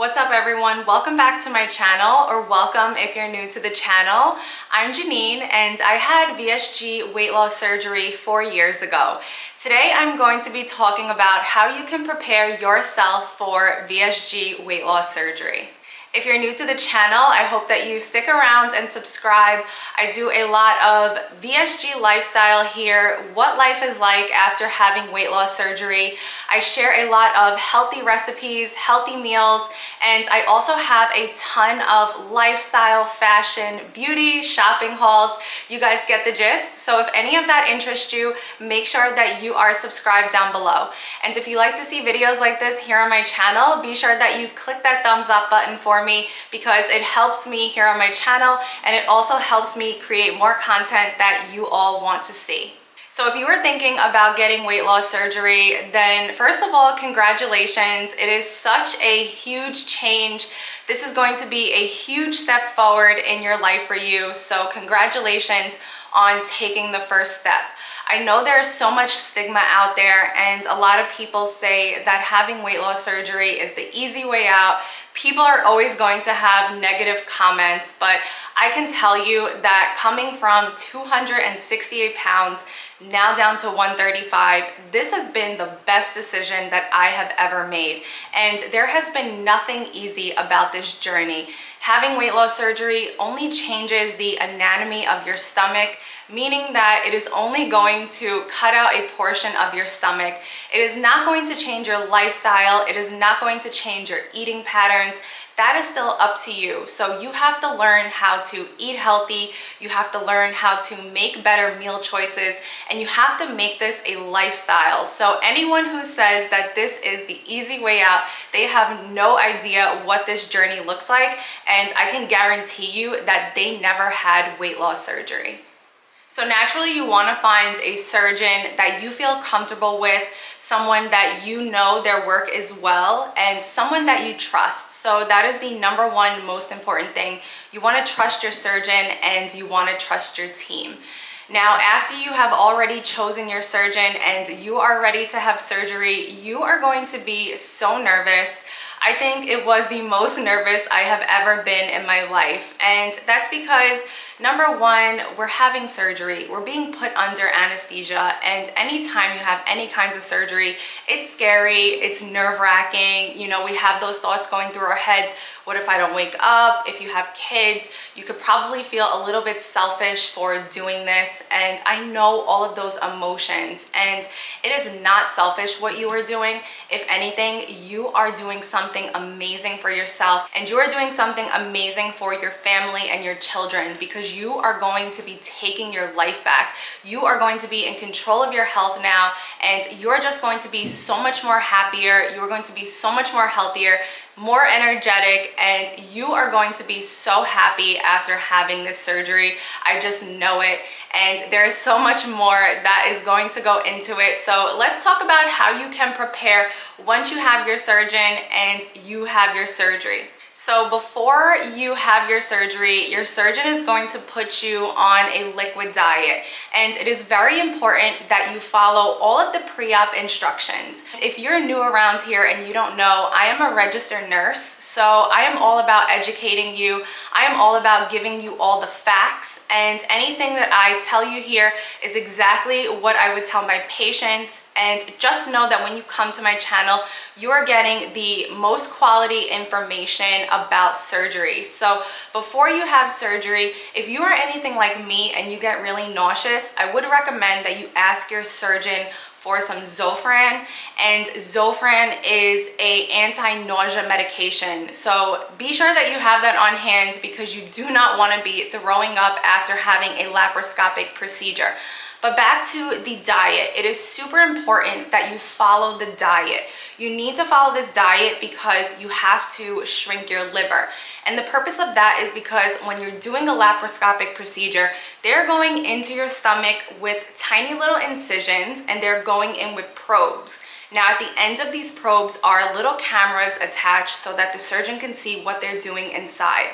What's up everyone? Welcome back to my channel, or welcome if you're new to the channel. I'm Janine and I had VSG weight loss surgery 4 years ago. Today I'm going to be talking about how you can prepare yourself for VSG weight loss surgery. If you're new to the channel, I hope that you stick around and subscribe. I do a lot of VSG lifestyle here, what life is like after having weight loss surgery. I share a lot of healthy recipes, healthy meals, and I also have a ton of lifestyle, fashion, beauty, shopping hauls. You guys get the gist. So if any of that interests you, make sure that you are subscribed down below. And if you like to see videos like this here on my channel, be sure that you click that thumbs up button for me, because it helps me here on my channel and it also helps me create more content that you all want to see. So if you were thinking about getting weight loss surgery, then first of all, congratulations. It is such a huge change. This is going to be a huge step forward in your life for you. So congratulations on taking the first step. I know there's so much stigma out there, and a lot of people say that having weight loss surgery is the easy way out. People are always going to have negative comments, but I can tell you that coming from 268 pounds now down to 135, this has been the best decision that I have ever made. And there has been nothing easy about this journey. Having weight loss surgery only changes the anatomy of your stomach, meaning that it is only going to cut out a portion of your stomach. It is not going to change your lifestyle. It is not going to change your eating patterns. That is still up to you. So you have to learn how to eat healthy. You have to learn how to make better meal choices, and you have to make this a lifestyle. So anyone who says that this is the easy way out, they have no idea what this journey looks like, and I can guarantee you that they never had weight loss surgery. So naturally, you want to find a surgeon that you feel comfortable with, someone that you know their work is well, and someone that you trust. So that is the number one most important thing. You want to trust your surgeon and you want to trust your team. Now, after you have already chosen your surgeon and you are ready to have surgery, you are going to be so nervous. I think it was the most nervous I have ever been in my life. And that's because, number one, we're having surgery. We're being put under anesthesia. And anytime you have any kinds of surgery, it's scary, it's nerve-wracking. You know, we have those thoughts going through our heads. What if I don't wake up? If you have kids, you could probably feel a little bit selfish for doing this. And I know all of those emotions. And it is not selfish what you are doing. If anything, you are doing something amazing for yourself, and you are doing something amazing for your family and your children, because you are going to be taking your life back. You are going to be in control of your health now, and you're just going to be so much more happier. You're going to be so much more healthier, more energetic, and you are going to be so happy after having this surgery. I just know it. And there's so much more that is going to go into it. So let's talk about how you can prepare once you have your surgeon and you have your surgery. So before you have your surgeon is going to put you on a liquid diet. And it is very important that you follow all of the pre-op instructions. If you're new around here and you don't know, I am a registered nurse. So I am all about educating you. I am all about giving you all the facts. And anything that I tell you here is exactly what I would tell my patients. And just know that when you come to my channel, you are getting the most quality information about surgery. So before you have surgery, if you are anything like me and you get really nauseous, I would recommend that you ask your surgeon for some Zofran. And Zofran is a anti-nausea medication. So be sure that you have that on hand, because you do not want to be throwing up after having a laparoscopic procedure. But back to the diet, it is super important that you follow the diet. You need to follow this diet because you have to shrink your liver. And the purpose of that is because when you're doing a laparoscopic procedure, they're going into your stomach with tiny little incisions, and they're going in with probes. Now, at the end of these probes are little cameras attached so that the surgeon can see what they're doing inside.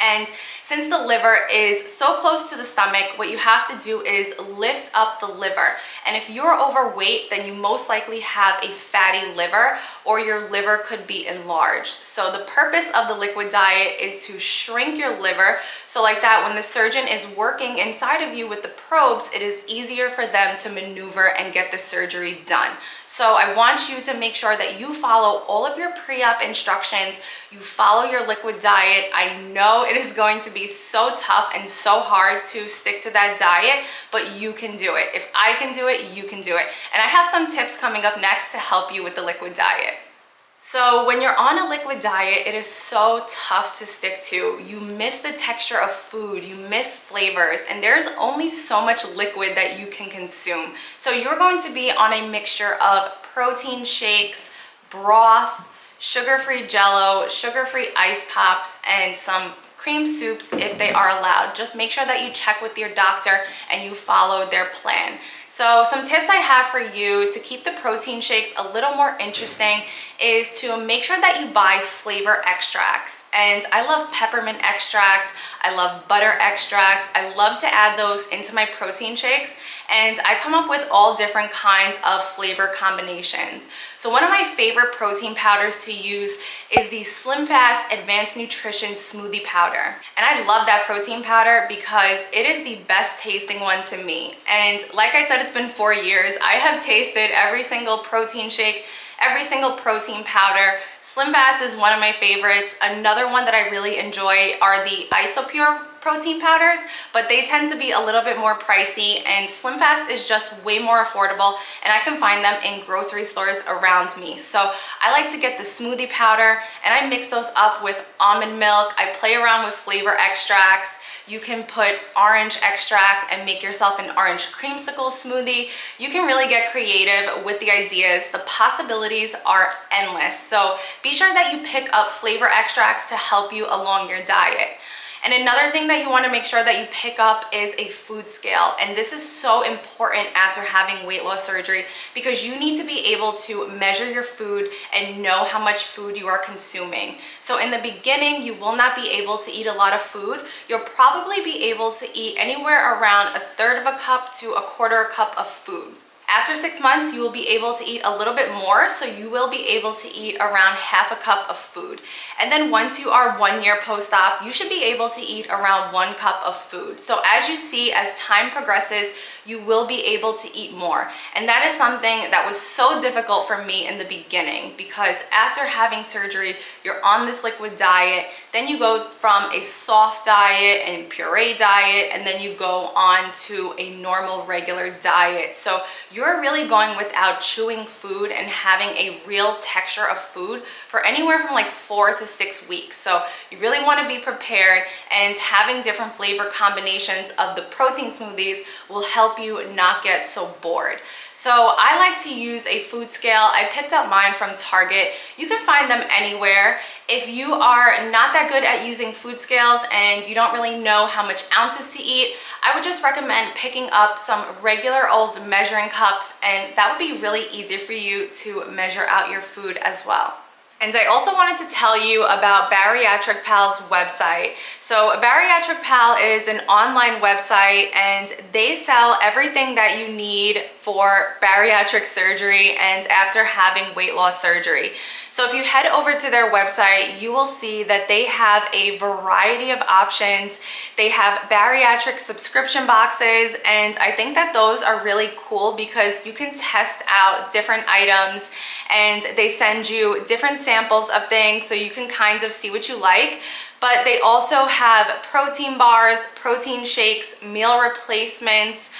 And since the liver is so close to the stomach, what you have to do is lift up the liver. And if you're overweight, then you most likely have a fatty liver, or your liver could be enlarged. So the purpose of the liquid diet is to shrink your liver, so like that when the surgeon is working inside of you with the probes, it is easier for them to maneuver and get the surgery done. So I want you to make sure that you follow all of your pre-op instructions, you follow your liquid diet. I know it is going to be so tough and so hard to stick to that diet, but you can do it. If I can do it, you can do it. And I have some tips coming up next to help you with the liquid diet. So when you're on a liquid diet, it is so tough to stick to. You miss the texture of food, you miss flavors, and there's only so much liquid that you can consume. So you're going to be on a mixture of protein shakes, broth, sugar-free jello, sugar-free ice pops, and some cream soups if they are allowed. Just make sure that you check with your doctor and you follow their plan. So some tips I have for you to keep the protein shakes a little more interesting is to make sure that you buy flavor extracts. And I love peppermint extract, I love butter extract, I love to add those into my protein shakes, and I come up with all different kinds of flavor combinations. So one of my favorite protein powders to use is the Slim Fast Advanced Nutrition Smoothie Powder. And I love that protein powder because it is the best tasting one to me. And like I said, it's been 4 years. I have tasted every single protein shake, every single protein powder. Slim Fast is one of my favorites. Another one that I really enjoy are the Isopure protein powders, but they tend to be a little bit more pricey, and Slim Fast is just way more affordable, and I can find them in grocery stores around me. So I like to get the smoothie powder and I mix those up with almond milk. I play around with flavor extracts. You can put orange extract and make yourself an orange creamsicle smoothie. You can really get creative with the ideas. The possibilities are endless. So be sure that you pick up flavor extracts to help you along your diet. And another thing that you want to make sure that you pick up is a food scale. And this is so important after having weight loss surgery because you need to be able to measure your food and know how much food you are consuming. So in the beginning, you will not be able to eat a lot of food. You'll probably be able to eat anywhere around 1/3 of a cup to 1/4 cup of food. After 6 months, you will be able to eat a little bit more, so you will be able to eat around 1/2 cup of food. And then once you are 1 year post-op, you should be able to eat around 1 cup of food. So as you see, as time progresses, you will be able to eat more. And that is something that was so difficult for me in the beginning because after having surgery, you're on this liquid diet, then you go from a soft diet and puree diet, and then you go on to a normal regular diet. So you're really going without chewing food and having a real texture of food for anywhere from like 4 to 6 weeks. So you really want to be prepared, and having different flavor combinations of the protein smoothies will help you not get so bored. So I like to use a food scale. I picked up mine from Target. You can find them anywhere. If you are not that good at using food scales and you don't really know how much ounces to eat, I would just recommend picking up some regular old measuring cups, and that would be really easy for you to measure out your food as well. And I also wanted to tell you about Bariatric Pal's website. So Bariatric Pal is an online website, and they sell everything that you need for bariatric surgery and after having weight loss surgery. So if you head over to their website, you will see that they have a variety of options. They have bariatric subscription boxes, and I think that those are really cool because you can test out different items, and they send you different samples of things so you can kind of see what you like. But they also have protein bars, protein shakes, meal replacements.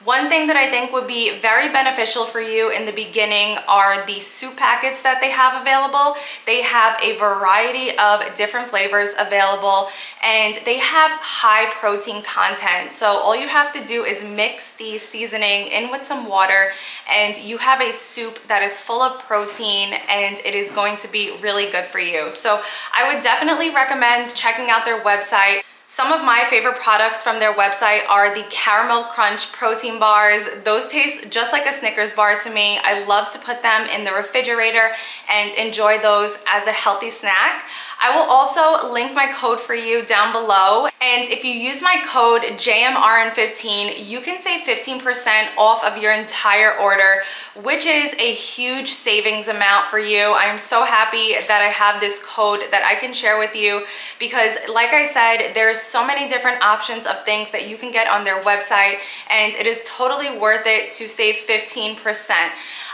One thing that I think would be very beneficial for you in the beginning are the soup packets that they have available. They have a variety of different flavors available, and they have high protein content. So all you have to do is mix the seasoning in with some water, and you have a soup that is full of protein, and it is going to be really good for you. So I would definitely recommend checking out their website. Some of my favorite products from their website are the Caramel Crunch protein bars. Those taste just like a Snickers bar to me. I love to put them in the refrigerator and enjoy those as a healthy snack. I will also link my code for you down below. And if you use my code JMRN15, you can save 15% off of your entire order, which is a huge savings amount for you. I am so happy that I have this code that I can share with you because, like I said, there's so many different options of things that you can get on their website, and it is totally worth it to save 15%.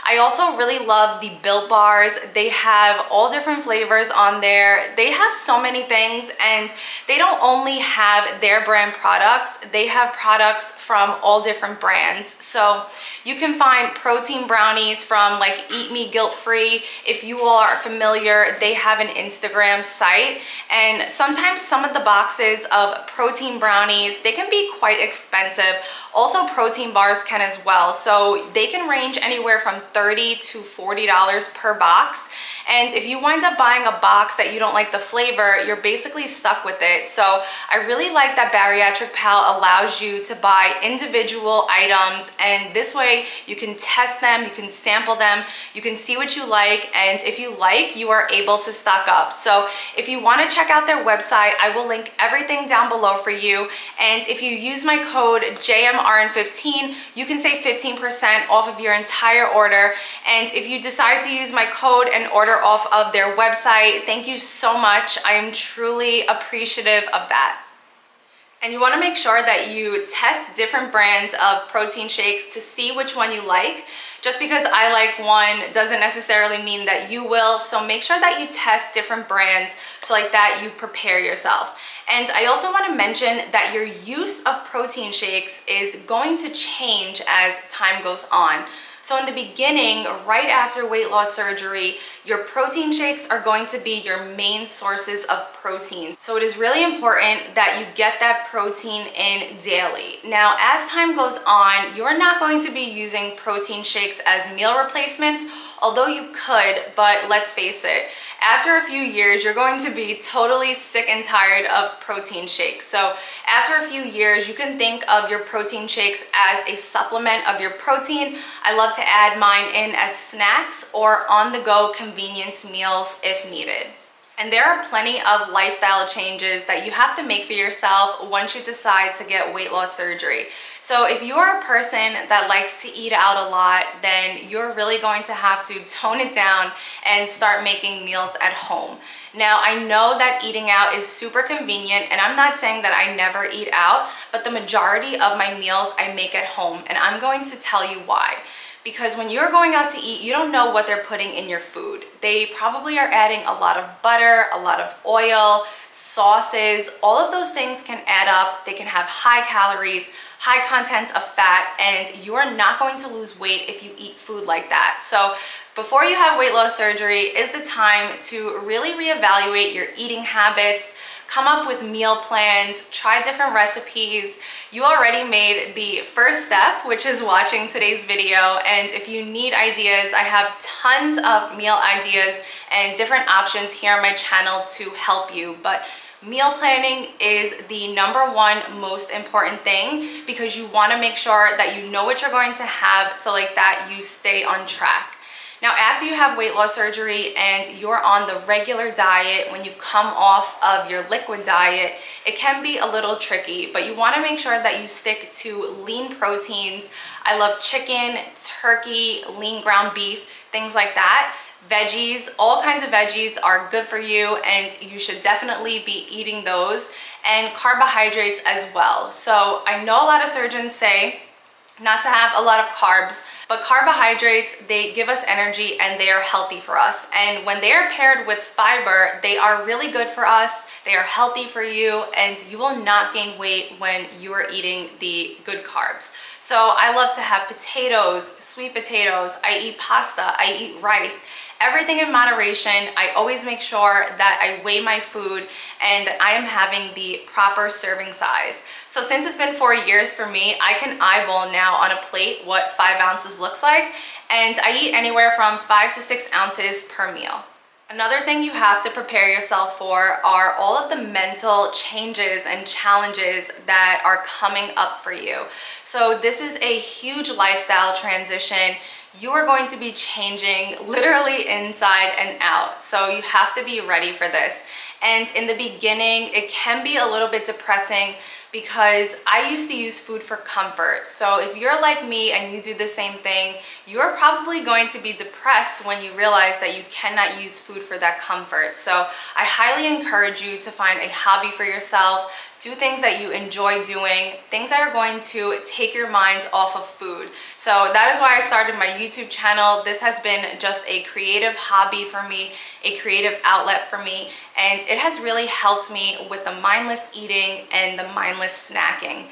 I also really love the Built Bars. They have all different flavors on there. They have so many things, and they don't only have their brand products, they have products from all different brands. So you can find protein brownies from like Eat Me Guilt Free. If you all are familiar, they have an Instagram site, and sometimes some of the boxes of protein brownies, they can be quite expensive. Also, protein bars can as well. So they can range anywhere from $30 to $40 per box. And if you wind up buying a box that you don't like the flavor, you're basically stuck with it. So I really like that Bariatric Pal allows you to buy individual items, and this way you can test them, you can sample them, you can see what you like, and if you like, you are able to stock up. So if you want to check out their website, I will link everything down below for you. And if you use my code JMRN15, you can save 15% off of your entire order. And if you decide to use my code and order off of their website, thank you so much. I am truly appreciative of that. And you want to make sure that you test different brands of protein shakes to see which one you like. Just because I like one doesn't necessarily mean that you will. So make sure that you test different brands so like that you prepare yourself. And I also want to mention that your use of protein shakes is going to change as time goes on. So in the beginning, right after weight loss surgery, your protein shakes are going to be your main sources of protein. So it is really important that you get that protein in daily. Now, as time goes on, you're not going to be using protein shakes as meal replacements, although you could, but let's face it, after a few years, you're going to be totally sick and tired of protein shakes. So after a few years, you can think of your protein shakes as a supplement of your protein. I love to add mine in as snacks or on-the-go convenience meals if needed. And there are plenty of lifestyle changes that you have to make for yourself once you decide to get weight loss surgery. So if you are a person that likes to eat out a lot, then you're really going to have to tone it down and start making meals at home. Now, I know that eating out is super convenient, and I'm not saying that I never eat out, but the majority of my meals I make at home, and I'm going to tell you why. Because when you're going out to eat, you don't know what they're putting in your food. They probably are adding a lot of butter, a lot of oil, sauces. All of those things can add up. They can have high calories, high content of fat, and you are not going to lose weight if you eat food like that. So before you have weight loss surgery is the time to really reevaluate your eating habits, come up with meal plans, try different recipes. You already made the first step, which is watching today's video. And if you need ideas, I have tons of meal ideas and different options here on my channel to help you. But meal planning is the #1 most important thing, because you want to make sure that you know what you're going to have, so like that you stay on track. Now, after you have weight loss surgery and you're on the regular diet, when you come off of your liquid diet, it can be a little tricky, but you want to make sure that you stick to lean proteins. I love chicken, turkey, lean ground beef, things like that. Veggies, all kinds of veggies are good for you, and you should definitely be eating those, and carbohydrates as well. So I know a lot of surgeons say not to have a lot of carbs, but carbohydrates, they give us energy and they are healthy for us. And when they are paired with fiber, they are really good for us. They are healthy for you, and you will not gain weight when you are eating the good carbs. So I love to have potatoes, sweet potatoes. I eat pasta, I eat rice. Everything in moderation. I always make sure that I weigh my food and that I am having the proper serving size. So since it's been 4 years for me, I can eyeball now on a plate what 5 ounces looks like, and I eat anywhere from 5 to 6 ounces per meal. Another thing you have to prepare yourself for are all of the mental changes and challenges that are coming up for you. So this is a huge lifestyle transition. You are going to be changing literally inside and out. So you have to be ready for this. And in the beginning, it can be a little bit depressing because I used to use food for comfort. So if you're like me and you do the same thing, you're probably going to be depressed when you realize that you cannot use food for that comfort. So I highly encourage you to find a hobby for yourself. Do things that you enjoy doing, things that are going to take your mind off of food. So that is why I started my YouTube channel. This has been just a creative hobby for me, a creative outlet for me, and it has really helped me with the mindless eating and the mindless snacking.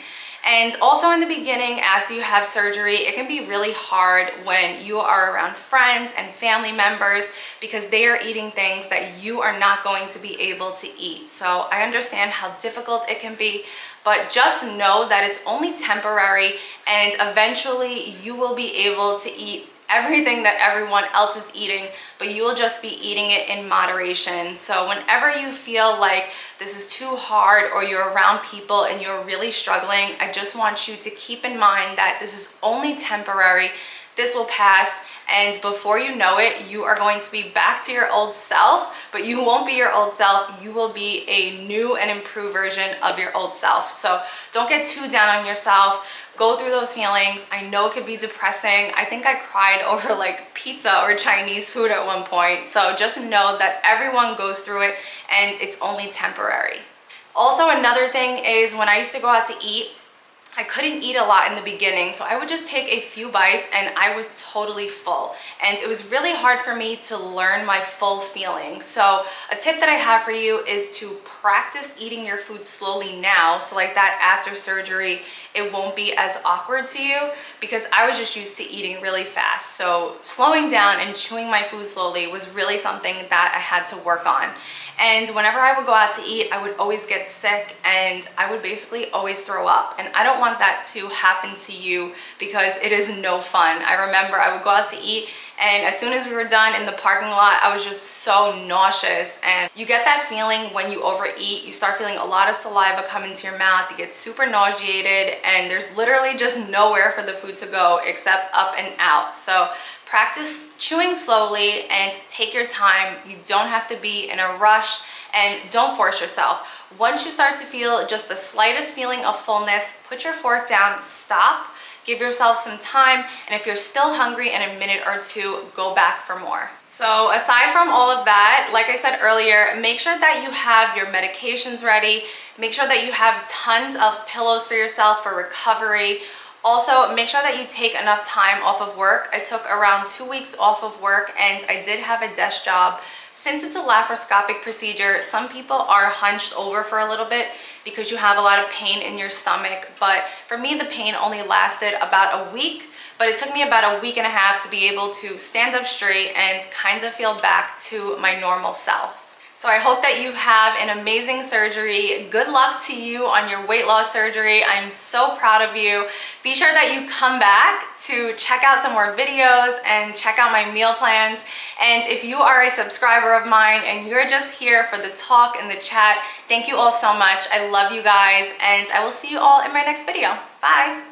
And also in the beginning, after you have surgery, it can be really hard when you are around friends and family members because they are eating things that you are not going to be able to eat. So I understand how difficult it can be, but just know that it's only temporary and eventually you will be able to eat everything that everyone else is eating, but you will just be eating it in moderation. So whenever you feel like this is too hard or you're around people and you're really struggling, I just want you to keep in mind that this is only temporary. This will pass, and before you know it, you are going to be back to your old self, but you won't be your old self. You will be a new and improved version of your old self. So don't get too down on yourself. Go through those feelings. I know it could be depressing. I think I cried over like pizza or Chinese food at one point. So just know that everyone goes through it and it's only temporary. Also, another thing is when I used to go out to eat, I couldn't eat a lot in the beginning, so I would just take a few bites and I was totally full. And it was really hard for me to learn my full feeling. So a tip that I have for you is to practice eating your food slowly now, so like that after surgery, it won't be as awkward to you, because I was just used to eating really fast. So slowing down and chewing my food slowly was really something that I had to work on. And whenever I would go out to eat, I would always get sick and I would basically always throw up. And I don't want that to happen to you because it is no fun. I remember I would go out to eat and as soon as we were done in the parking lot, I was just so nauseous. And you get that feeling when you overeat. You start feeling a lot of saliva come into your mouth. You get super nauseated and there's literally just nowhere for the food to go except up and out. So practice chewing slowly and take your time. You don't have to be in a rush and don't force yourself. Once you start to feel just the slightest feeling of fullness, put your fork down, stop, give yourself some time, and if you're still hungry in a minute or two, go back for more. So aside from all of that, like I said earlier, make sure that you have your medications ready. Make sure that you have tons of pillows for yourself for recovery. Also, make sure that you take enough time off of work. I took around 2 weeks off of work and I did have a desk job. Since it's a laparoscopic procedure, some people are hunched over for a little bit because you have a lot of pain in your stomach. But for me, the pain only lasted about a week, but it took me about a week and a half to be able to stand up straight and kind of feel back to my normal self. So I hope that you have an amazing surgery. Good luck to you on your weight loss surgery. I'm so proud of you. Be sure that you come back to check out some more videos and check out my meal plans. And if you are a subscriber of mine and you're just here for the talk and the chat, thank you all so much. I love you guys and I will see you all in my next video. Bye.